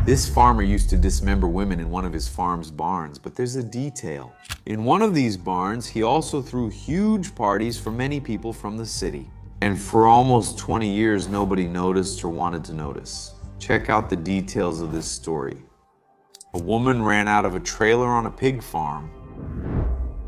This farmer used to dismember women in one of his farm's barns, but there's a detail. In one of these barns, he also threw huge parties for many people from the city. And for almost 20 years, nobody noticed or wanted to notice. Check out the details of this story. A woman ran out of a trailer on a pig farm.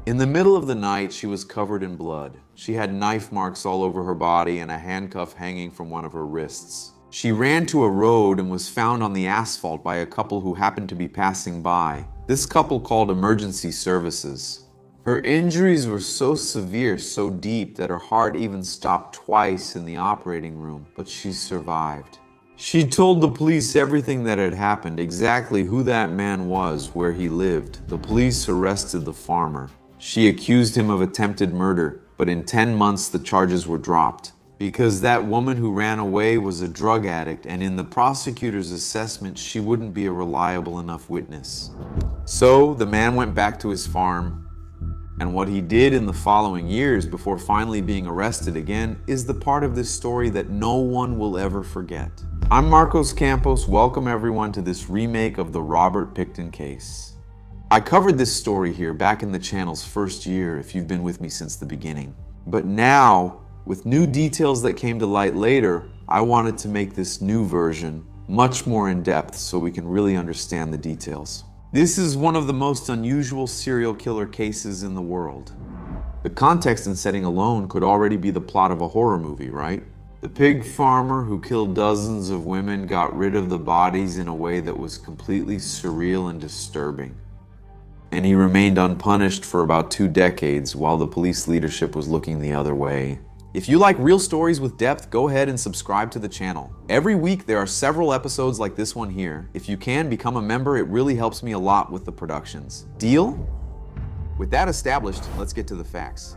In the middle of the night, she was covered in blood. She had knife marks all over her body and a handcuff hanging from one of her wrists. She ran to a road and was found on the asphalt by a couple who happened to be passing by. This couple called emergency services. Her injuries were so severe, so deep, that her heart even stopped twice in the operating room, but she survived. She told the police everything that had happened, exactly who that man was, where he lived. The police arrested the farmer. She accused him of attempted murder, but in 10 months the charges were dropped. Because that woman who ran away was a drug addict, and in the prosecutor's assessment, she wouldn't be a reliable enough witness. So the man went back to his farm, and what he did in the following years before finally being arrested again is the part of this story that no one will ever forget. I'm Marcos Campos. Welcome everyone to this remake of the Robert Pickton case. I covered this story here back in the channel's first year if you've been with me since the beginning. But now, with new details that came to light later, I wanted to make this new version much more in depth so we can really understand the details. This is one of the most unusual serial killer cases in the world. The context and setting alone could already be the plot of a horror movie, right? The pig farmer who killed dozens of women got rid of the bodies in a way that was completely surreal and disturbing. And he remained unpunished for about 2 decades while the police leadership was looking the other way. If you like real stories with depth, go ahead and subscribe to the channel. Every week there are several episodes like this one here. If you can, become a member. It really helps me a lot with the productions. Deal? With that established, let's get to the facts.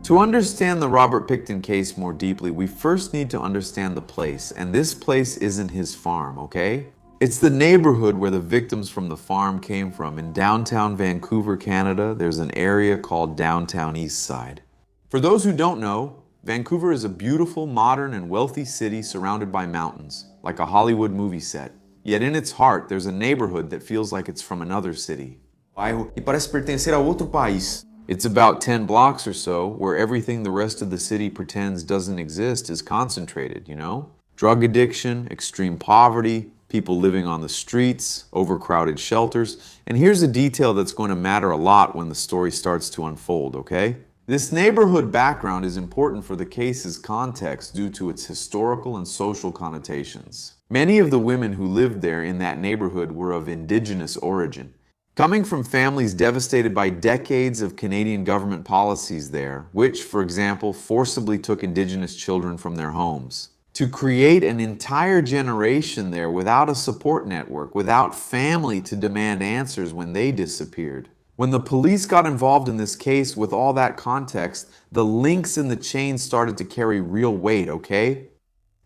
To understand the Robert Pickton case more deeply, we first need to understand the place, and this place isn't his farm, okay? It's the neighborhood where the victims from the farm came from. In downtown Vancouver, Canada, there's an area called downtown Eastside. For those who don't know, Vancouver is a beautiful, modern, and wealthy city surrounded by mountains, like a Hollywood movie set. Yet in its heart, there's a neighborhood that feels like it's from another city. Bairro e parece pertencer a outro país. It's about 10 blocks or so, where everything the rest of the city pretends doesn't exist is concentrated, you know? Drug addiction, extreme poverty, people living on the streets, overcrowded shelters, and here's a detail that's going to matter a lot when the story starts to unfold, okay? This neighborhood background is important for the case's context due to its historical and social connotations. Many of the women who lived there in that neighborhood were of indigenous origin, coming from families devastated by decades of Canadian government policies there, which, for example, forcibly took indigenous children from their homes. To create an entire generation there without a support network, without family to demand answers when they disappeared. When the police got involved in this case with all that context, the links in the chain started to carry real weight, okay?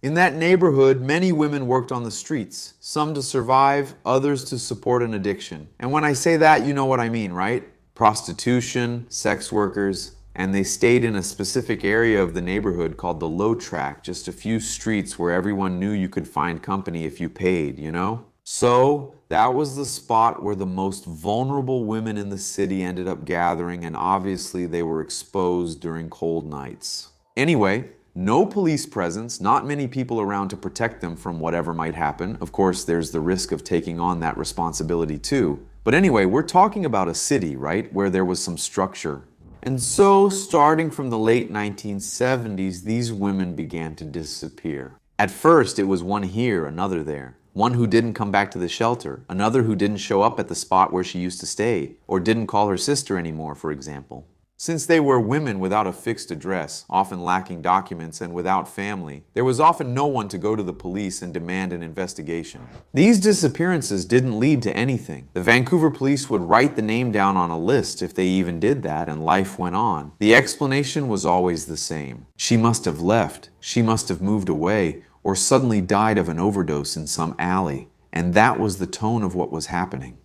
In that neighborhood, many women worked on the streets, some to survive, others to support an addiction. And when I say that, you know what I mean, right? Prostitution, sex workers, and they stayed in a specific area of the neighborhood called the Low Track, just a few streets where everyone knew you could find company if you paid, you know? So that was the spot where the most vulnerable women in the city ended up gathering, and obviously they were exposed during cold nights. Anyway, no police presence, not many people around to protect them from whatever might happen. Of course, there's the risk of taking on that responsibility too. But anyway, we're talking about a city, right, where there was some structure. And so, starting from the late 1970s, these women began to disappear. At first, it was one here, another there. One who didn't come back to the shelter, another who didn't show up at the spot where she used to stay, or didn't call her sister anymore, for example. Since they were women without a fixed address, often lacking documents and without family, there was often no one to go to the police and demand an investigation. These disappearances didn't lead to anything. The Vancouver police would write the name down on a list if they even did that, and life went on. The explanation was always the same. She must have left, she must have moved away, or suddenly died of an overdose in some alley. And that was the tone of what was happening.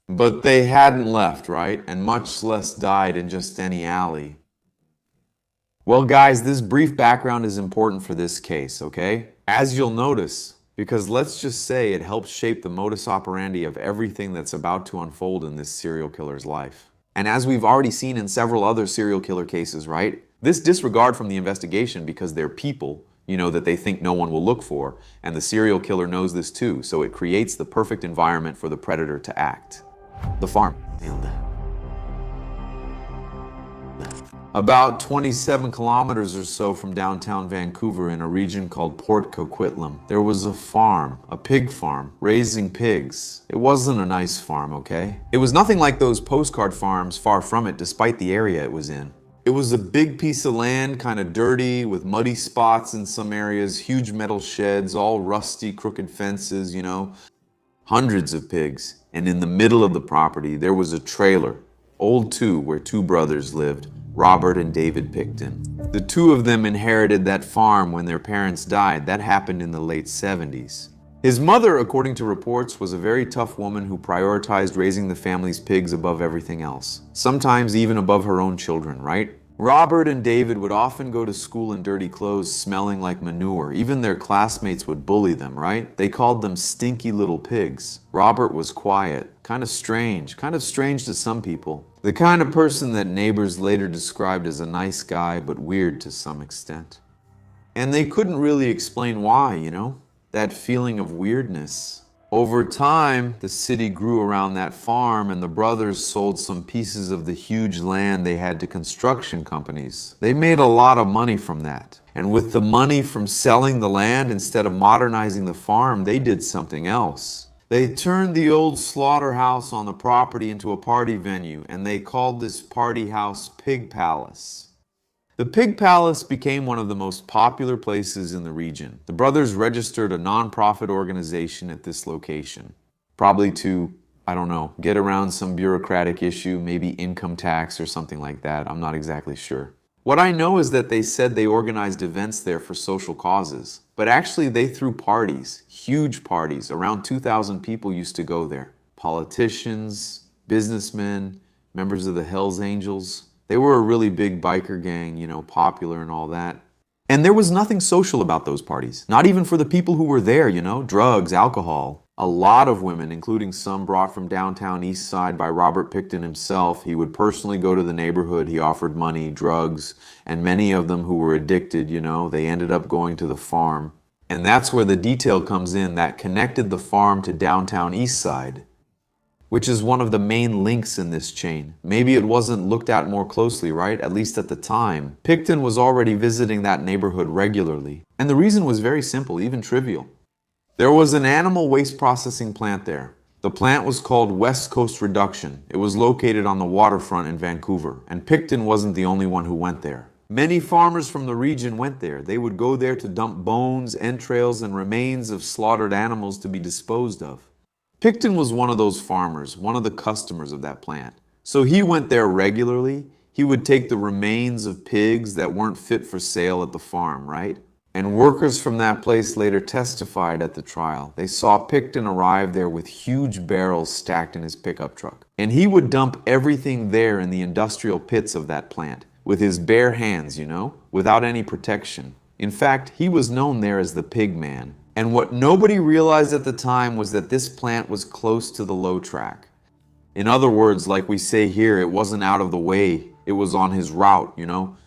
But they hadn't left, right? And much less died in just any alley. Well, guys, this brief background is important for this case, okay? As you'll notice, because let's just say it helps shape the modus operandi of everything that's about to unfold in this serial killer's life. And as we've already seen in several other serial killer cases, right? This disregard from the investigation because they're people, that they think no one will look for, and the serial killer knows this too, so it creates the perfect environment for the predator to act. The farm. About 27 kilometers or so from downtown Vancouver in a region called Port Coquitlam, there was a farm, a pig farm, raising pigs. It wasn't a nice farm, okay? It was nothing like those postcard farms, far from it, despite the area it was in. It was a big piece of land, kind of dirty, with muddy spots in some areas, huge metal sheds, all rusty, crooked fences, hundreds of pigs. And in the middle of the property, there was a trailer, old too, where two brothers lived, Robert and David Pickton. The two of them inherited that farm when their parents died. That happened in the late 70s. His mother, according to reports, was a very tough woman who prioritized raising the family's pigs above everything else. Sometimes even above her own children, right? Robert and David would often go to school in dirty clothes, smelling like manure. Even their classmates would bully them, right? They called them stinky little pigs. Robert was quiet, kind of strange to some people. The kind of person that neighbors later described as a nice guy, but weird to some extent. And they couldn't really explain why, that feeling of weirdness. Over time, the city grew around that farm, and the brothers sold some pieces of the huge land they had to construction companies. They made a lot of money from that. And with the money from selling the land, instead of modernizing the farm, they did something else. They turned the old slaughterhouse on the property into a party venue, and they called this party house Pig Palace. The Pig Palace became one of the most popular places in the region. The brothers registered a non-profit organization at this location, probably to, get around some bureaucratic issue, maybe income tax or something like that. I'm not exactly sure. What I know is that they said they organized events there for social causes, but actually they threw parties, huge parties. Around 2,000 people used to go there. Politicians, businessmen, members of the Hells Angels. They were a really big biker gang, popular and all that. And there was nothing social about those parties, not even for the people who were there, drugs, alcohol. A lot of women, including some brought from downtown Eastside by Robert Pickton himself. He would personally go to the neighborhood. He offered money, drugs, and many of them who were addicted, they ended up going to the farm. And that's where the detail comes in that connected the farm to downtown Eastside, which is one of the main links in this chain. Maybe it wasn't looked at more closely, right? At least at the time. Pickton was already visiting that neighborhood regularly. And the reason was very simple, even trivial. There was an animal waste processing plant there. The plant was called West Coast Reduction. It was located on the waterfront in Vancouver, and Pickton wasn't the only one who went there. Many farmers from the region went there. They would go there to dump bones, entrails, and remains of slaughtered animals to be disposed of. Pickton was one of those farmers, one of the customers of that plant. So he went there regularly. He would take the remains of pigs that weren't fit for sale at the farm, right? And workers from that place later testified at the trial. They saw Pickton arrive there with huge barrels stacked in his pickup truck. And he would dump everything there in the industrial pits of that plant, with his bare hands, without any protection. In fact, he was known there as the Pig Man. And what nobody realized at the time was that this plant was close to the low track. In other words, like we say here, it wasn't out of the way. It was on his route,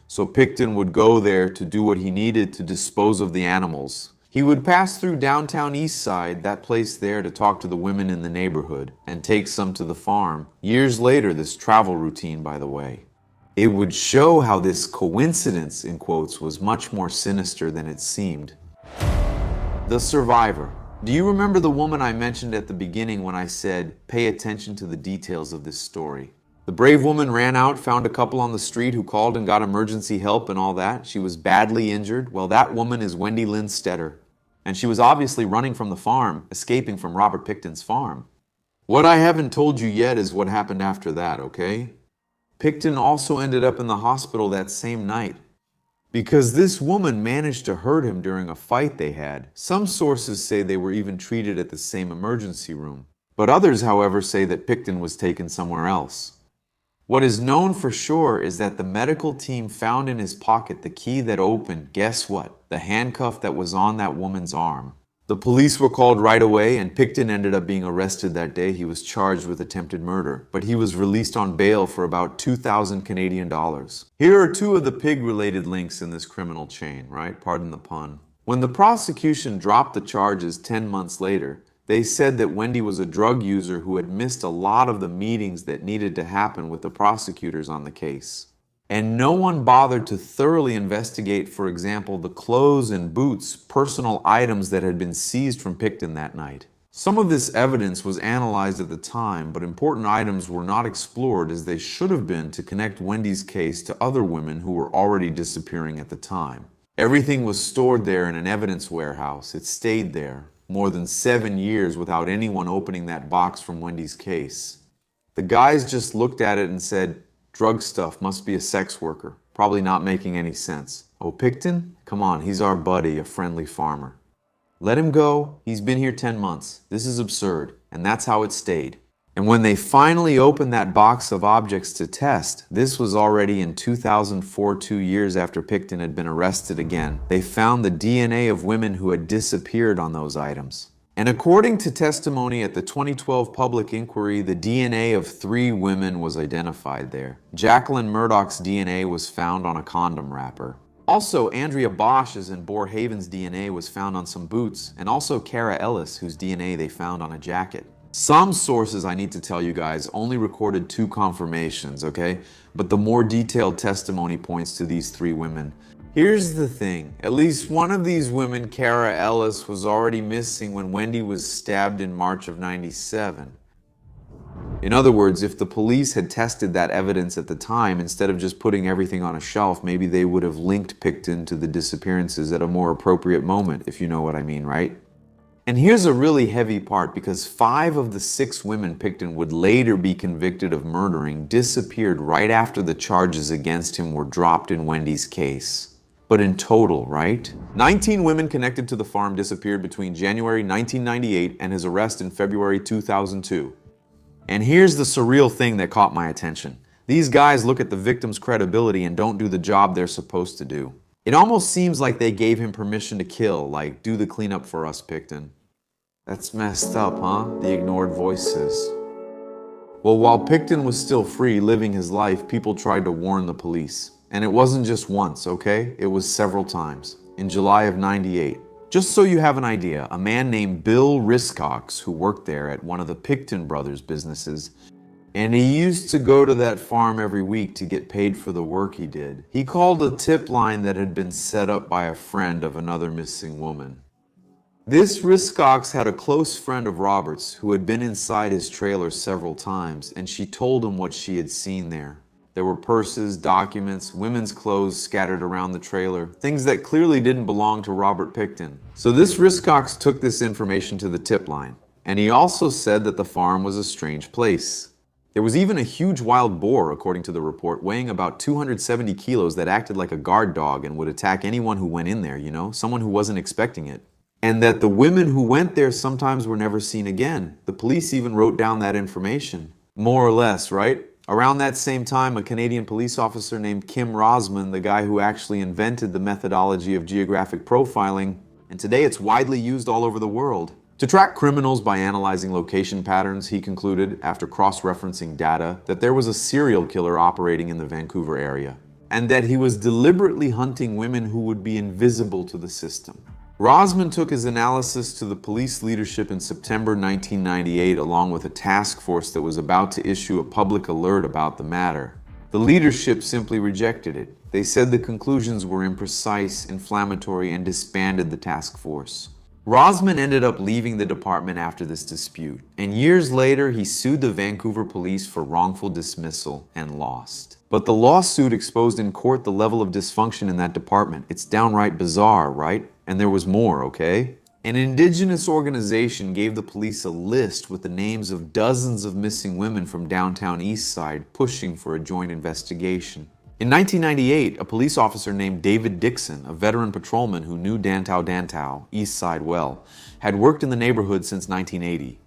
So Pickton would go there to do what he needed to dispose of the animals. He would pass through downtown Eastside, that place there, to talk to the women in the neighborhood and take some to the farm. Years later, this travel routine, by the way. It would show how this coincidence, in quotes, was much more sinister than it seemed. The survivor. Do you remember the woman I mentioned at the beginning when I said, pay attention to the details of this story? The brave woman ran out, found a couple on the street who called and got emergency help and all that. She was badly injured. Well, that woman is Wendy Lynn Stetter. And she was obviously running from the farm, escaping from Robert Pickton's farm. What I haven't told you yet is what happened after that, okay? Pickton also ended up in the hospital that same night, because this woman managed to hurt him during a fight they had. Some sources say they were even treated at the same emergency room. But others, however, say that Pickton was taken somewhere else. What is known for sure is that the medical team found in his pocket the key that opened, guess what? The handcuff that was on that woman's arm. The police were called right away, and Pickton ended up being arrested that day. He was charged with attempted murder, but he was released on bail for about 2,000 Canadian dollars. Here are two of the pig-related links in this criminal chain, right? Pardon the pun. When the prosecution dropped the charges 10 months later, they said that Wendy was a drug user who had missed a lot of the meetings that needed to happen with the prosecutors on the case. And no one bothered to thoroughly investigate, for example, the clothes and boots, personal items that had been seized from Pickton that night. Some of this evidence was analyzed at the time, but important items were not explored as they should have been to connect Wendy's case to other women who were already disappearing at the time. Everything was stored there in an evidence warehouse. It stayed there more than 7 years without anyone opening that box from Wendy's case. The guys just looked at it and said, drug stuff, must be a sex worker. Probably not making any sense. Oh, Pickton? Come on, he's our buddy, a friendly farmer. Let him go. He's been here 10 months. This is absurd. And that's how it stayed. And when they finally opened that box of objects to test, this was already in 2004, 2 years after Pickton had been arrested again. They found the DNA of women who had disappeared on those items. And according to testimony at the 2012 public inquiry, the DNA of 3 women was identified there. Jacqueline Murdoch's DNA was found on a condom wrapper. Also, Andrea Bosch's and Boar Haven's DNA was found on some boots, and also Kara Ellis, whose DNA they found on a jacket. Some sources, I need to tell you guys, only recorded 2 confirmations, okay? But the more detailed testimony points to these 3 women. Here's the thing, at least one of these women, Kara Ellis, was already missing when Wendy was stabbed in March of '97. In other words, if the police had tested that evidence at the time, instead of just putting everything on a shelf, maybe they would have linked Pickton to the disappearances at a more appropriate moment, if you know what I mean, right? And here's a really heavy part, because 5 of the 6 women Pickton would later be convicted of murdering disappeared right after the charges against him were dropped in Wendy's case. But in total, right? 19 women connected to the farm disappeared between January 1998 and his arrest in February 2002. And here's the surreal thing that caught my attention. These guys look at the victim's credibility and don't do the job they're supposed to do. It almost seems like they gave him permission to kill, like, do the cleanup for us, Pickton. That's messed up, huh? The ignored voice says. Well, while Pickton was still free, living his life, people tried to warn the police. And it wasn't just once, okay? It was several times. In July of '98. Just so you have an idea, a man named Bill Riscox, who worked there at one of the Pickton brothers' businesses, and he used to go to that farm every week to get paid for the work he did. He called a tip line that had been set up by a friend of another missing woman. This Riscox had a close friend of Robert's who had been inside his trailer several times, and she told him what she had seen there. There were purses, documents, women's clothes scattered around the trailer, things that clearly didn't belong to Robert Pickton. So this Riscox took this information to the tip line, and he also said that the farm was a strange place. There was even a huge wild boar, according to the report, weighing about 270 kilos that acted like a guard dog and would attack anyone who went in there, you know, someone who wasn't expecting it. And that the women who went there sometimes were never seen again. The police even wrote down that information. More or less, right? Around that same time, a Canadian police officer named Kim Rosman, the guy who actually invented the methodology of geographic profiling, and today it's widely used all over the world. To track criminals by analyzing location patterns, he concluded, after cross-referencing data, that there was a serial killer operating in the Vancouver area, and that he was deliberately hunting women who would be invisible to the system. Rosman took his analysis to the police leadership in September 1998, along with a task force that was about to issue a public alert about the matter. The leadership simply rejected it. They said the conclusions were imprecise, inflammatory, and disbanded the task force. Rosman ended up leaving the department after this dispute, and years later he sued the Vancouver police for wrongful dismissal and lost. But the lawsuit exposed in court the level of dysfunction in that department. It's downright bizarre, right? And there was more, okay? An indigenous organization gave the police a list with the names of dozens of missing women from downtown Eastside pushing for a joint investigation. In 1998, a police officer named David Dixon, a veteran patrolman who knew Dantau, Eastside well, had worked in the neighborhood since 1980.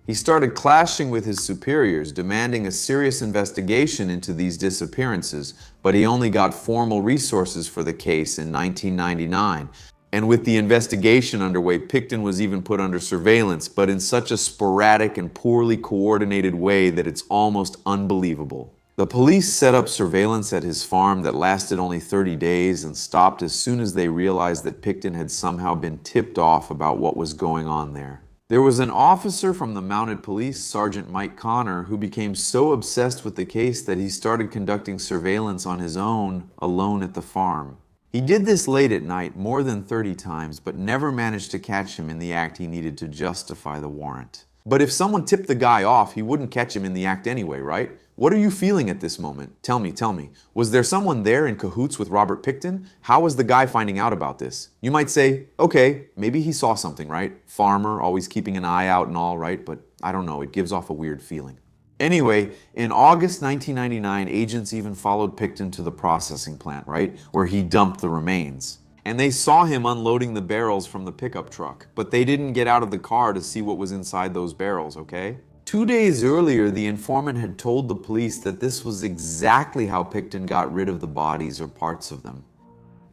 He started clashing with his superiors, demanding a serious investigation into these disappearances, but he only got formal resources for the case in 1999. And with the investigation underway, Pickton was even put under surveillance, but in such a sporadic and poorly coordinated way that it's almost unbelievable. The police set up surveillance at his farm that lasted only 30 days and stopped as soon as they realized that Pickton had somehow been tipped off about what was going on there. There was an officer from the mounted police, Sergeant Mike Connor, who became so obsessed with the case that he started conducting surveillance on his own, alone at the farm. He did this late at night more than 30 times, but never managed to catch him in the act he needed to justify the warrant. But if someone tipped the guy off, he wouldn't catch him in the act anyway, right? What are you feeling at this moment? Tell me. Was there someone there in cahoots with Robert Pickton? How was the guy finding out about this? You might say, okay, maybe he saw something, right? Farmer, always keeping an eye out and all, right? But I don't know, it gives off a weird feeling. Anyway, in August 1999, agents even followed Pickton to the processing plant, right? Where he dumped the remains. And they saw him unloading the barrels from the pickup truck, but they didn't get out of the car to see what was inside those barrels, okay? 2 days earlier, the informant had told the police that this was exactly how Pickton got rid of the bodies or parts of them.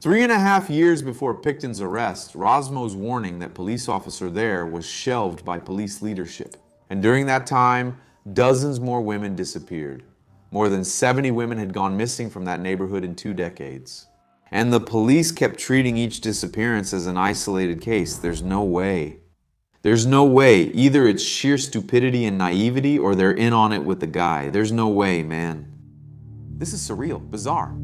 3.5 years before Pickton's arrest, Rosmo's warning that police officer there was shelved by police leadership. And during that time, dozens more women disappeared. More than 70 women had gone missing from that neighborhood in 2 decades. And the police kept treating each disappearance as an isolated case. There's no way. Either it's sheer stupidity and naivety or they're in on it with the guy. There's no way, man. This is surreal, bizarre.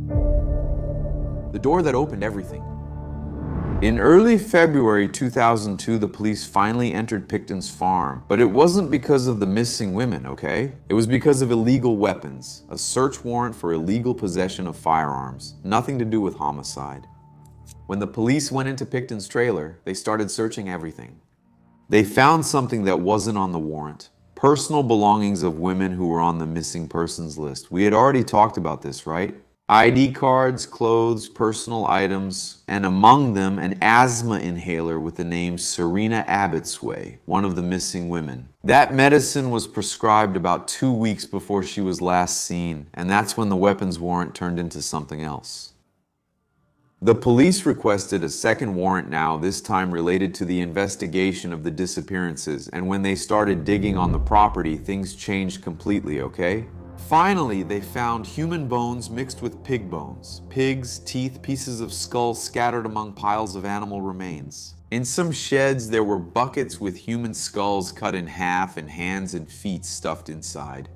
The door that opened everything. In early February 2002, the police finally entered Pickton's farm, but it wasn't because of the missing women, okay? It was because of illegal weapons, a search warrant for illegal possession of firearms, nothing to do with homicide. When the police went into Pickton's trailer, they started searching everything. They found something that wasn't on the warrant. Personal belongings of women who were on the missing persons list. We had already talked about this, right? ID cards, clothes, personal items, and among them an asthma inhaler with the name Serena Abbotsway, one of the missing women. That medicine was prescribed about 2 weeks before she was last seen, and that's when the weapons warrant turned into something else. The police requested a second warrant now, this time related to the investigation of the disappearances, and when they started digging on the property, things changed completely, okay? Finally, they found human bones mixed with pig bones. Pigs, teeth, pieces of skull scattered among piles of animal remains. In some sheds, there were buckets with human skulls cut in half and hands and feet stuffed inside.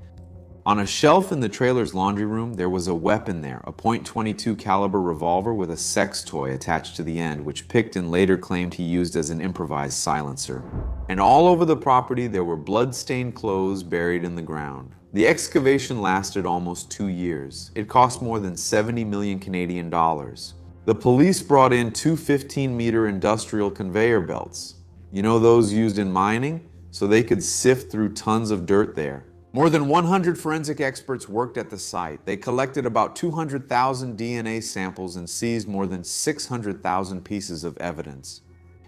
On a shelf in the trailer's laundry room, there was a weapon there, a .22 caliber revolver with a sex toy attached to the end, which Pickton later claimed he used as an improvised silencer. And all over the property, there were blood-stained clothes buried in the ground. The excavation lasted almost 2 years. It cost more than 70 million Canadian dollars. The police brought in 2 15-meter industrial conveyor belts. You know those used in mining? So they could sift through tons of dirt there. More than 100 forensic experts worked at the site. They collected about 200,000 DNA samples and seized more than 600,000 pieces of evidence.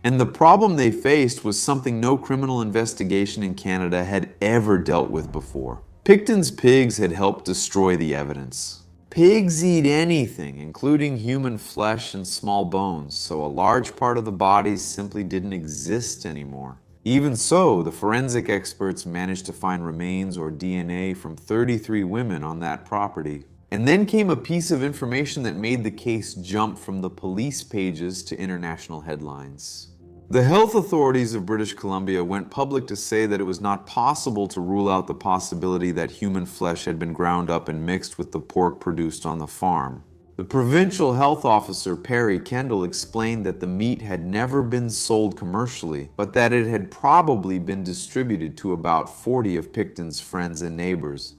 And the problem they faced was something no criminal investigation in Canada had ever dealt with before. Pickton's pigs had helped destroy the evidence. Pigs eat anything, including human flesh and small bones, so a large part of the bodies simply didn't exist anymore. Even so, the forensic experts managed to find remains or DNA from 33 women on that property. And then came a piece of information that made the case jump from the police pages to international headlines. The health authorities of British Columbia went public to say that it was not possible to rule out the possibility that human flesh had been ground up and mixed with the pork produced on the farm. The provincial health officer, Perry Kendall, explained that the meat had never been sold commercially, but that it had probably been distributed to about 40 of Pickton's friends and neighbors.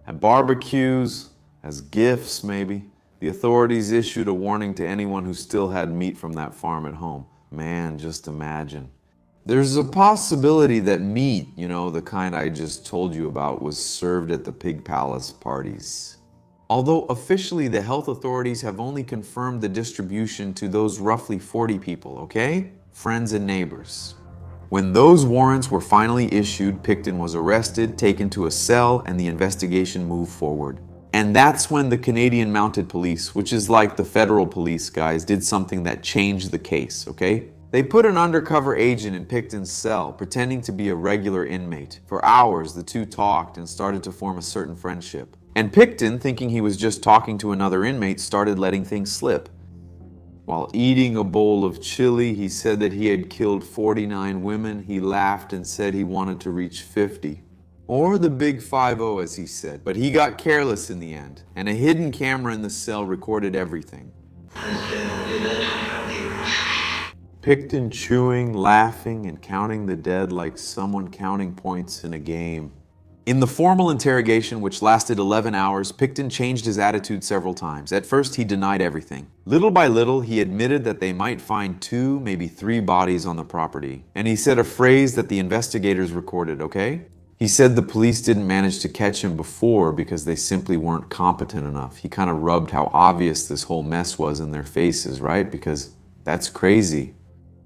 At barbecues, as gifts maybe, the authorities issued a warning to anyone who still had meat from that farm at home. Man, just imagine. There's a possibility that meat, the kind I just told you about, was served at the pig palace parties. Although officially the health authorities have only confirmed the distribution to those roughly 40 people, okay? Friends and neighbors. When those warrants were finally issued, Pickton was arrested, taken to a cell, and the investigation moved forward. And that's when the Canadian Mounted Police, which is like the federal police, guys, did something that changed the case, okay? They put an undercover agent in Pickton's cell, pretending to be a regular inmate. For hours, the two talked and started to form a certain friendship. And Pickton, thinking he was just talking to another inmate, started letting things slip. While eating a bowl of chili, he said that he had killed 49 women. He laughed and said he wanted to reach 50. Or the big 50, as he said. But he got careless in the end, and a hidden camera in the cell recorded everything. Pickton chewing, laughing, and counting the dead like someone counting points in a game. In the formal interrogation, which lasted 11 hours, Pickton changed his attitude several times. At first, he denied everything. Little by little, he admitted that they might find 2, maybe 3 bodies on the property. And he said a phrase that the investigators recorded, okay? He said the police didn't manage to catch him before because they simply weren't competent enough. He kind of rubbed how obvious this whole mess was in their faces, right? Because that's crazy.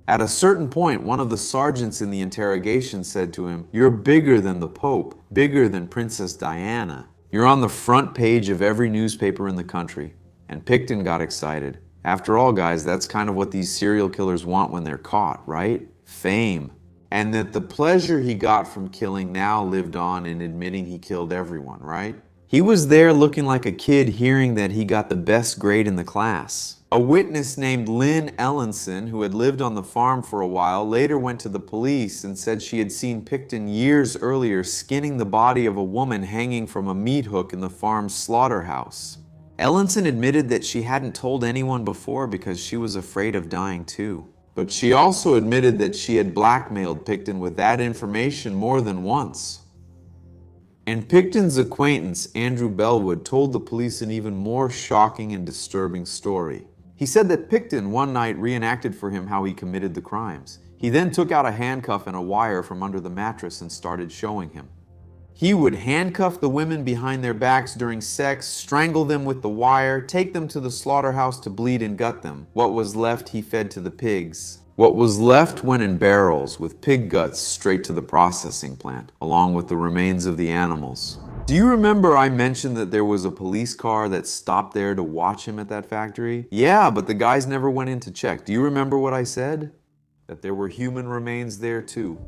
At a certain point, one of the sergeants in the interrogation said to him, "You're bigger than the Pope, bigger than Princess Diana. You're on the front page of every newspaper in the country." And Pickton got excited. After all, guys, that's kind of what these serial killers want when they're caught, right? Fame. And that the pleasure he got from killing now lived on in admitting he killed everyone, right? He was there looking like a kid hearing that he got the best grade in the class. A witness named Lynn Ellenson, who had lived on the farm for a while, later went to the police and said she had seen Pickton years earlier skinning the body of a woman hanging from a meat hook in the farm's slaughterhouse. Ellenson admitted that she hadn't told anyone before because she was afraid of dying too. But she also admitted that she had blackmailed Pickton with that information more than once. And Pickton's acquaintance, Andrew Bellwood, told the police an even more shocking and disturbing story. He said that Pickton one night reenacted for him how he committed the crimes. He then took out a handcuff and a wire from under the mattress and started showing him. He would handcuff the women behind their backs during sex, strangle them with the wire, take them to the slaughterhouse to bleed and gut them. What was left he fed to the pigs. What was left went in barrels with pig guts straight to the processing plant, along with the remains of the animals. Do you remember I mentioned that there was a police car that stopped there to watch him at that factory? Yeah, but the guys never went in to check. Do you remember what I said? That there were human remains there too.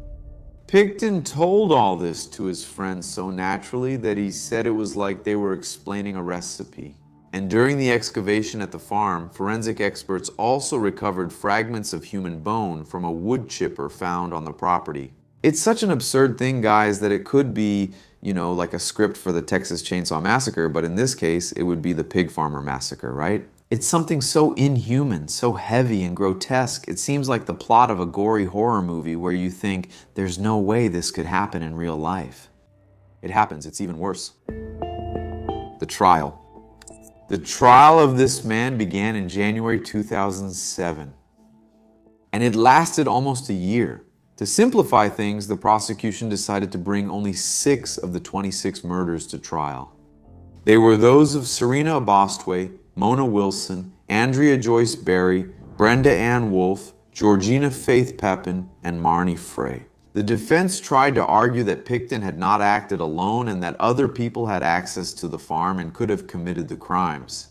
Pickton told all this to his friends so naturally that he said it was like they were explaining a recipe. And during the excavation at the farm, forensic experts also recovered fragments of human bone from a wood chipper found on the property. It's such an absurd thing, guys, that it could be, like a script for the Texas Chainsaw Massacre, but in this case, it would be the Pig Farmer Massacre, right? It's something so inhuman, so heavy and grotesque. It seems like the plot of a gory horror movie where you think, there's no way this could happen in real life. It happens, it's even worse. The trial. The trial of this man began in January 2007, and it lasted almost a year. To simplify things, the prosecution decided to bring only 6 of the 26 murders to trial. They were those of Serena Abostwe, Mona Wilson, Andrea Joyce Berry, Brenda Ann Wolfe, Georgina Faith Pepin, and Marnie Frey. The defense tried to argue that Pickton had not acted alone and that other people had access to the farm and could have committed the crimes.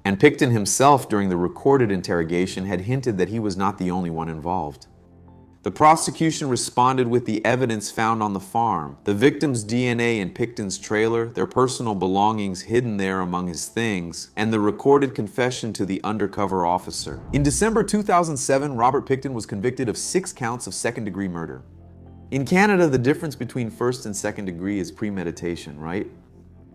And Pickton himself, during the recorded interrogation, had hinted that he was not the only one involved. The prosecution responded with the evidence found on the farm, the victim's DNA in Pickton's trailer, their personal belongings hidden there among his things, and the recorded confession to the undercover officer. In December 2007, Robert Pickton was convicted of 6 counts of second-degree murder. In Canada, the difference between first and second degree is premeditation, right?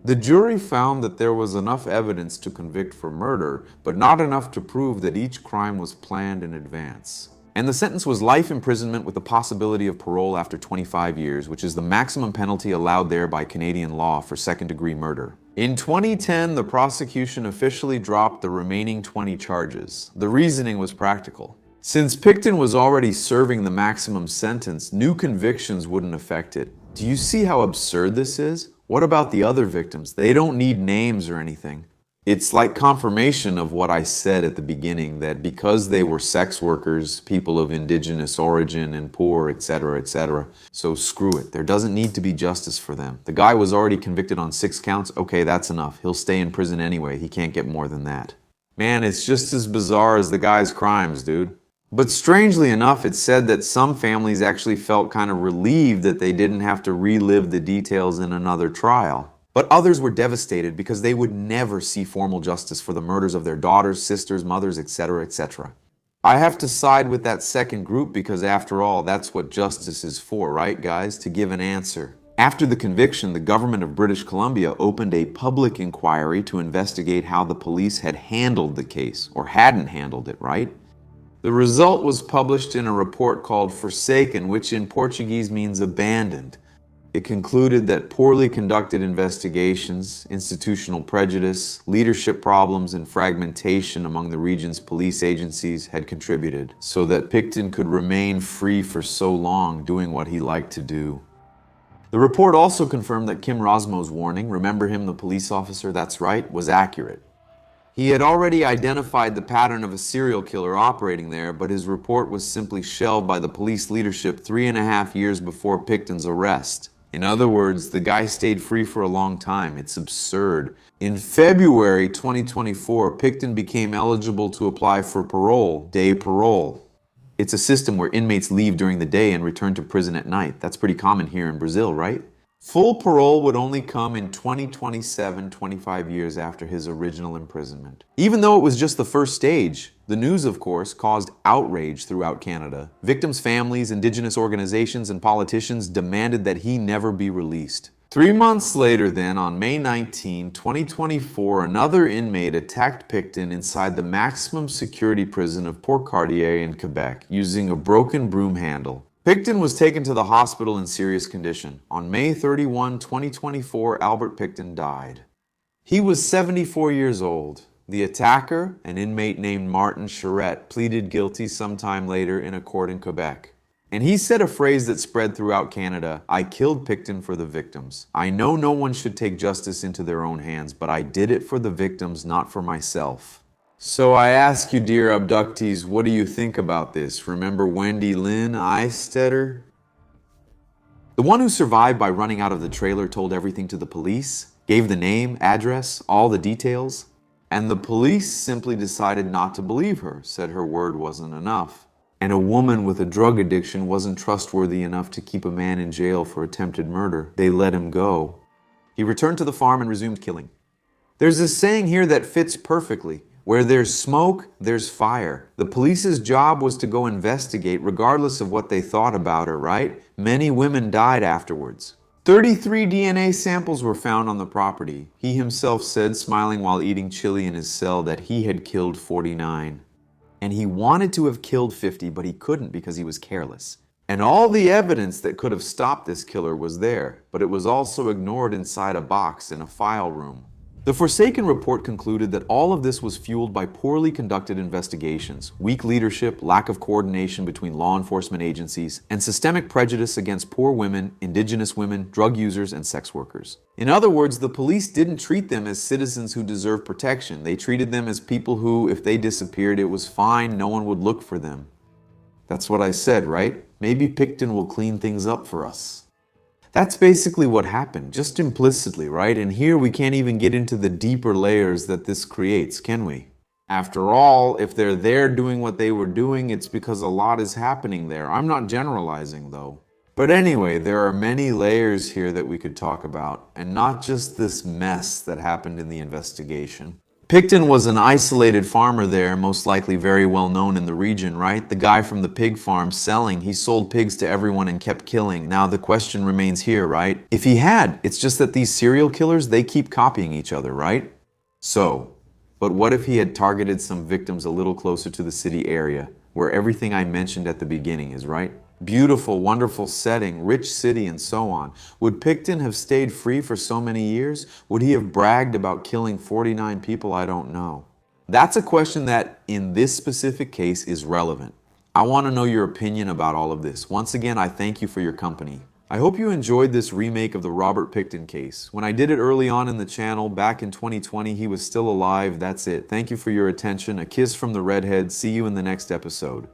The jury found that there was enough evidence to convict for murder, but not enough to prove that each crime was planned in advance. And the sentence was life imprisonment with the possibility of parole after 25 years, which is the maximum penalty allowed there by Canadian law for second-degree murder. In 2010, the prosecution officially dropped the remaining 20 charges. The reasoning was practical. Since Pickton was already serving the maximum sentence, new convictions wouldn't affect it. Do you see how absurd this is? What about the other victims? They don't need names or anything. It's like confirmation of what I said at the beginning, that because they were sex workers, people of indigenous origin and poor, etc., etc., so screw it. There doesn't need to be justice for them. The guy was already convicted on 6 counts. Okay, that's enough. He'll stay in prison anyway. He can't get more than that. Man, it's just as bizarre as the guy's crimes, dude. But strangely enough, it's said that some families actually felt kind of relieved that they didn't have to relive the details in another trial. But others were devastated because they would never see formal justice for the murders of their daughters, sisters, mothers, etc., etc. I have to side with that second group because after all, that's what justice is for, right, guys? To give an answer. After the conviction, the government of British Columbia opened a public inquiry to investigate how the police had handled the case, or hadn't handled it, right? The result was published in a report called Forsaken, which in Portuguese means abandoned. It concluded that poorly conducted investigations, institutional prejudice, leadership problems, and fragmentation among the region's police agencies had contributed, so that Pickton could remain free for so long doing what he liked to do. The report also confirmed that Kim Rosmo's warning, remember him, the police officer, that's right, was accurate. He had already identified the pattern of a serial killer operating there, but his report was simply shelved by the police leadership 3.5 years before Pickton's arrest. In other words, the guy stayed free for a long time. It's absurd. In February 2024, Pickton became eligible to apply for parole, day parole. It's a system where inmates leave during the day and return to prison at night. That's pretty common here in Brazil, right? Full parole would only come in 2027, 25 years after his original imprisonment. Even though it was just the first stage, the news, of course, caused outrage throughout Canada. Victims' families, indigenous organizations, and politicians demanded that he never be released. 3 months later then, on May 19, 2024, another inmate attacked Pickton inside the maximum security prison of Port-Cartier in Quebec using a broken broom handle. Pickton was taken to the hospital in serious condition. On May 31, 2024, Albert Pickton died. He was 74 years old. The attacker, an inmate named Martin Charette, pleaded guilty sometime later in a court in Quebec. And he said a phrase that spread throughout Canada: "I killed Pickton for the victims. I know no one should take justice into their own hands, but I did it for the victims, not for myself." So I ask you, dear abductees, what do you think about this? Remember Wendy Lynn Eistetter? The one who survived by running out of the trailer told everything to the police, gave the name, address, all the details, and the police simply decided not to believe her, said her word wasn't enough. And a woman with a drug addiction wasn't trustworthy enough to keep a man in jail for attempted murder. They let him go. He returned to the farm and resumed killing. There's a saying here that fits perfectly. Where there's smoke, there's fire. The police's job was to go investigate regardless of what they thought about her, right? Many women died afterwards. 33 DNA samples were found on the property. He himself said, smiling while eating chili in his cell, that he had killed 49. And he wanted to have killed 50, but he couldn't because he was careless. And all the evidence that could have stopped this killer was there, but it was also ignored inside a box in a file room. The Forsaken report concluded that all of this was fueled by poorly conducted investigations, weak leadership, lack of coordination between law enforcement agencies, and systemic prejudice against poor women, indigenous women, drug users, and sex workers. In other words, the police didn't treat them as citizens who deserve protection. They treated them as people who, if they disappeared, it was fine, no one would look for them. That's what I said, right? Maybe Pickton will clean things up for us. That's basically what happened, just implicitly, right? And here we can't even get into the deeper layers that this creates, can we? After all, if they're there doing what they were doing, it's because a lot is happening there. I'm not generalizing, though. But anyway, there are many layers here that we could talk about, and not just this mess that happened in the investigation. Pickton was an isolated farmer there, most likely very well known in the region, right? The guy from the pig farm selling, he sold pigs to everyone and kept killing. Now the question remains here, right? If he had, it's just that these serial killers, they keep copying each other, right? But what if he had targeted some victims a little closer to the city area, where everything I mentioned at the beginning is, right? Beautiful, wonderful setting, rich city, and so on. Would Pickton have stayed free for so many years? Would he have bragged about killing 49 people? I don't know. That's a question that, in this specific case, is relevant. I want to know your opinion about all of this. Once again, I thank you for your company. I hope you enjoyed this remake of the Robert Pickton case. When I did it early on in the channel, back in 2020, he was still alive. That's it. Thank you for your attention. A kiss from the redhead. See you in the next episode.